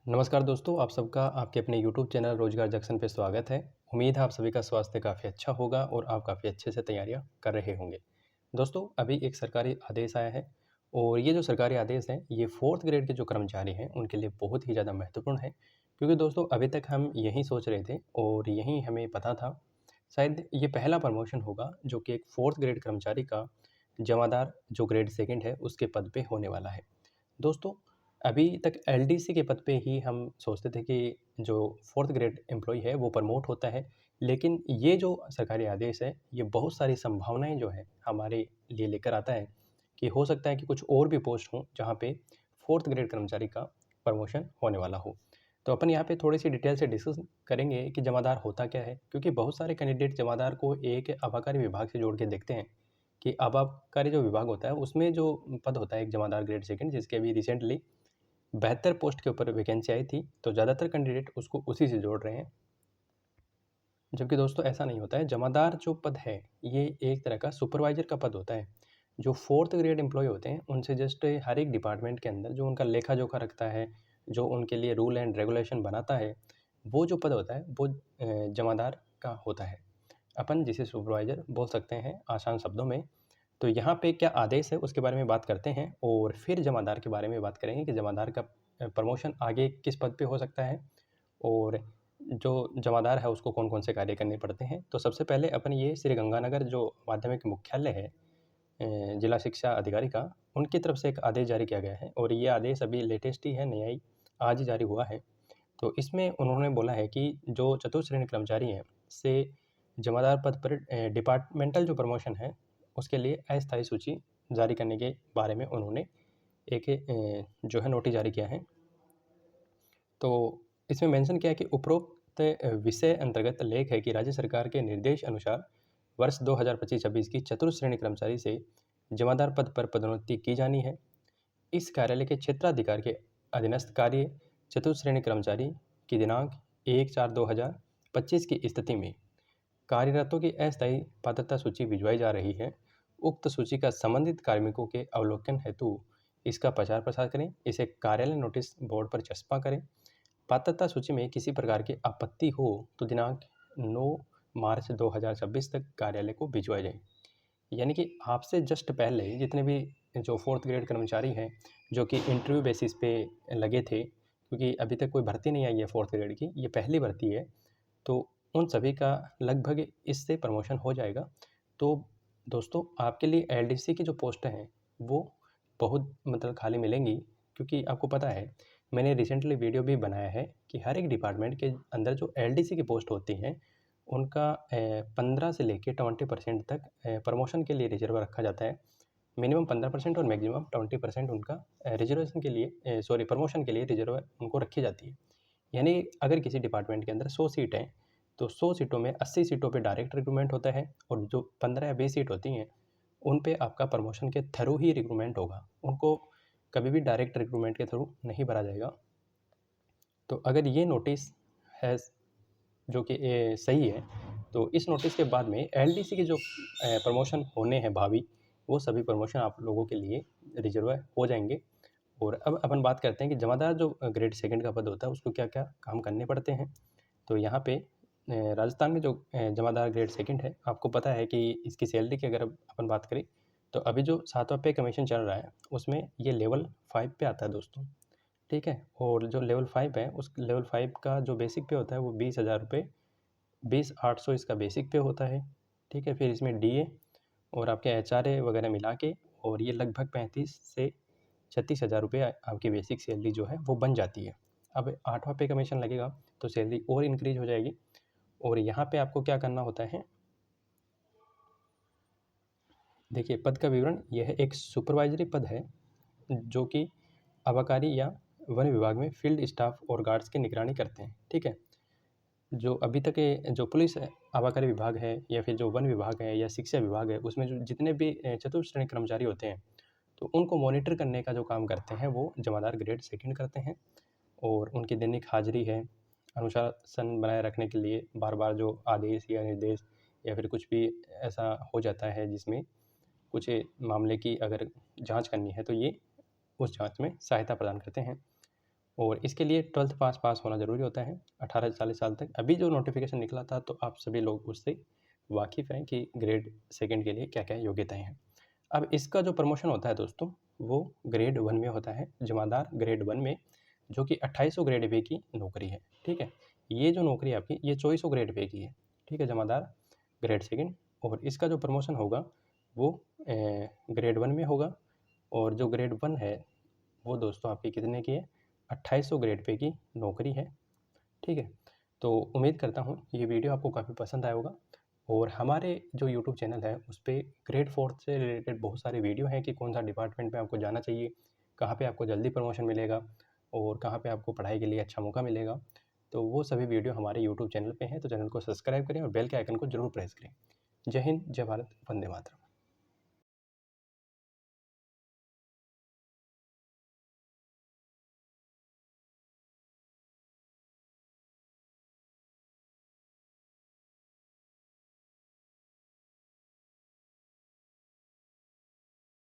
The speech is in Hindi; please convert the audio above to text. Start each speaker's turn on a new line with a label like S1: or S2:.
S1: नमस्कार दोस्तों, आप सबका आपके अपने यूट्यूब चैनल रोजगार जंक्शन पे स्वागत है। उम्मीद है आप सभी का स्वास्थ्य काफ़ी अच्छा होगा और आप काफ़ी अच्छे से तैयारियां कर रहे होंगे। दोस्तों, अभी एक सरकारी आदेश आया है और ये जो सरकारी आदेश है, ये 4th ग्रेड के जो कर्मचारी हैं, उनके लिए बहुत ही ज़्यादा महत्वपूर्ण है। क्योंकि दोस्तों, अभी तक हम यही सोच रहे थे और यही हमें पता था, शायद ये पहला प्रमोशन होगा जो कि एक 4th ग्रेड कर्मचारी का जमादार जो ग्रेड सेकंड है, उसके पद पे होने वाला है। दोस्तों, अभी तक एलडीसी के पद पे ही हम सोचते थे कि जो 4th ग्रेड एम्प्लॉयी है वो प्रमोट होता है, लेकिन ये जो सरकारी आदेश है, ये बहुत सारी संभावनाएँ जो है हमारे लिए लेकर आता है कि हो सकता है कि कुछ और भी पोस्ट हों जहाँ पे 4th ग्रेड कर्मचारी का प्रमोशन होने वाला हो। तो अपन यहाँ पे थोड़ी-सी डिटेल से डिस्कस करेंगे कि जमादार होता क्या है? क्योंकि बहुत सारे कैंडिडेट जमादार को एक आबकारी विभाग से जोड़ के देखते हैं कि आबकारी जो विभाग होता है उसमें जो पद होता है एक जमादार ग्रेड सेकंड, जिसके अभी रिसेंटली 72 पोस्ट के ऊपर वैकेंसी आई थी, तो ज़्यादातर कैंडिडेट उसको उसी से जोड़ रहे हैं। जबकि दोस्तों ऐसा नहीं होता है। जमादार जो पद है, ये एक तरह का सुपरवाइज़र का पद होता है। जो 4th ग्रेड एम्प्लॉयी होते हैं, उनसे जस्ट हर एक डिपार्टमेंट के अंदर जो उनका लेखा-जोखा रखता है, जो उनके लिए रूल एंड रेगुलेशन बनाता है, वो जो पद होता है, वो जमादार का होता है। अपन जिसे सुपरवाइज़र बोल सकते हैं आसान शब्दों में। तो यहाँ पे क्या आदेश है उसके बारे में बात करते हैं और फिर जमादार के बारे में बात करेंगे कि जमादार का प्रमोशन आगे किस पद पे हो सकता है और जो जमादार है उसको कौन-कौन से कार्य करने पड़ते हैं। तो सबसे पहले अपन ये श्री गंगानगर जो माध्यमिक मुख्यालय है जिला शिक्षा अधिकारी का, उनकी तरफ से एक आदेश जारी किया गया है और ये आदेश अभी लेटेस्ट ही है, नया ही आज ही जारी हुआ है। तो इसमें उन्होंने बोला है कि जो चतुर्थ श्रेणी कर्मचारी हैं, से जमादार पद पर डिपार्टमेंटल जो प्रमोशन है, उसके लिए अस्थायी सूची जारी करने के बारे में उन्होंने एक जो है नोटिस जारी किया है। तो इसमें मेंशन किया है कि उपरोक्त विषय अंतर्गत लेख है कि राज्य सरकार के निर्देश अनुसार वर्ष 2025-26 की चतुर्थ श्रेणी कर्मचारी से जमादार पद पर पदोन्नति की जानी है। इस कार्यालय के क्षेत्राधिकार के अधीनस्थ कार्य चतुर्थ श्रेणी कर्मचारी की दिनांक 1/4/2025 की स्थिति में कार्यरतों की अस्थायी पात्रता सूची भिजवाई जा रही है। उक्त सूची का संबंधित कार्मिकों के अवलोकन हेतु इसका प्रचार प्रसार करें, इसे कार्यालय नोटिस बोर्ड पर चस्पा करें। पात्रता सूची में किसी प्रकार की आपत्ति हो तो दिनांक 9 मार्च 2026 तक कार्यालय को भिजवाई जाए। यानी कि आपसे जस्ट पहले जितने भी जो 4th ग्रेड कर्मचारी हैं, जो कि इंटरव्यू बेसिस पे लगे थे, क्योंकि अभी तक कोई भर्ती नहीं आई है 4th ग्रेड की, ये पहली भर्ती है, तो उन सभी का लगभग इससे प्रमोशन हो जाएगा। तो दोस्तों, आपके लिए एलडीसी की जो पोस्ट हैं, वो बहुत मतलब खाली मिलेंगी, क्योंकि आपको पता है, मैंने रिसेंटली वीडियो भी बनाया है कि हर एक डिपार्टमेंट के अंदर जो एलडीसी की पोस्ट होती हैं, उनका 15 से लेके 20% तक प्रमोशन के लिए रिजर्व रखा जाता है। मिनिमम 15% और मैक्सिमम 20% उनका रिजर्वेशन के लिए सॉरी प्रमोशन के लिए रिजर्व उनको रखी जाती है। यानी अगर किसी डिपार्टमेंट के अंदर 100 सीट हैं, तो 100 सीटों में 80 सीटों पे डायरेक्ट रिक्रूटमेंट होता है और जो 15 या 20 सीट होती हैं, उन पे आपका प्रमोशन के थ्रू ही रिक्रूटमेंट होगा। उनको कभी भी डायरेक्ट रिक्रूटमेंट के थ्रू नहीं भरा जाएगा। तो अगर ये नोटिस है जो कि सही है, तो इस नोटिस के बाद में एलडीसी के जो प्रमोशन होने हैं भावी, वो सभी प्रमोशन आप लोगों के लिए रिजर्व हो जाएँगे। और अब अपन बात करते हैं कि जमादार जो ग्रेड सेकंड का पद होता है, उसको क्या-क्या काम करने पड़ते हैं। तो यहाँ पे राजस्थान में जो जमादार ग्रेड सेकंड है, आपको पता है कि इसकी सैलरी की अगर अपन बात करें, तो अभी जो 7वां पे कमीशन चल रहा है, उसमें ये लेवल 5 पे आता है दोस्तों, ठीक है? और जो लेवल 5 है, उस लेवल 5 का जो बेसिक पे होता है, वो 20,000 रुपये 20,800 इसका बेसिक पे होता है, ठीक है? फिर इसमें डीए और आपके एचआरए वगैरह मिला के और ये लगभग 35 से 36,000 रुपये आपकी बेसिक सैलरी जो है वो बन जाती है। अब 8वां पे कमीशन लगेगा तो सैलरी और इंक्रीज़ हो जाएगी और यहाँ पे आपको क्या करना होता है, देखिए पद का विवरण, यह एक सुपरवाइजरी पद है जो कि आबकारी या वन विभाग में फील्ड स्टाफ और गार्ड्स की निगरानी करते हैं, ठीक है? जो अभी तक जो पुलिस आबकारी विभाग है या फिर जो वन विभाग है या शिक्षा विभाग है, उसमें जो जितने भी चतुर्थ श्रेणी कर्मचारी होते हैं, तो उनको मॉनिटर करने का जो काम करते हैं वो जमादार ग्रेड सेकंड करते हैं। और उनकी दैनिक हाजिरी है, अनुशासन बनाए रखने के लिए बार-बार जो आदेश या निर्देश या फिर कुछ भी ऐसा हो जाता है जिसमें कुछ मामले की अगर जाँच करनी है, तो ये उस जाँच में सहायता प्रदान करते हैं। और इसके लिए 12th पास होना ज़रूरी होता है 18 से 40 साल तक। अभी जो नोटिफिकेशन निकला था तो आप सभी लोग उससे वाकिफ़ हैं कि ग्रेड सेकंड के लिए क्या-क्या योग्यताएँ हैं। अब इसका जो प्रमोशन होता है दोस्तों, वो ग्रेड 1 में होता है, जमादार ग्रेड 1 में, जो कि 2800 ग्रेड पे की नौकरी है, ठीक है? ये जो नौकरी है आपकी, ये 2400 ग्रेड पे की है, ठीक है? जमादार ग्रेड सेकंड। और इसका जो प्रमोशन होगा वो ग्रेड 1 में होगा। और जो ग्रेड 1 है वो दोस्तों आपकी कितने की है? 2800 ग्रेड पे की नौकरी है, ठीक है? तो उम्मीद करता हूँ ये वीडियो आपको काफ़ी पसंद आया होगा। और हमारे जो यूट्यूब चैनल है उस पे ग्रेड 4 से रिलेटेड बहुत सारे वीडियो हैं कि कौन सा डिपार्टमेंट में आपको जाना चाहिए, कहाँ पे आपको जल्दी प्रमोशन मिलेगा और कहाँ पे आपको पढ़ाई के लिए अच्छा मौका मिलेगा। तो वो सभी वीडियो हमारे यूट्यूब चैनल पे हैं, तो चैनल को सब्सक्राइब करें और बेल के आइकन को ज़रूर प्रेस करें। जय हिंद, जय भारत, वंदे मातरम।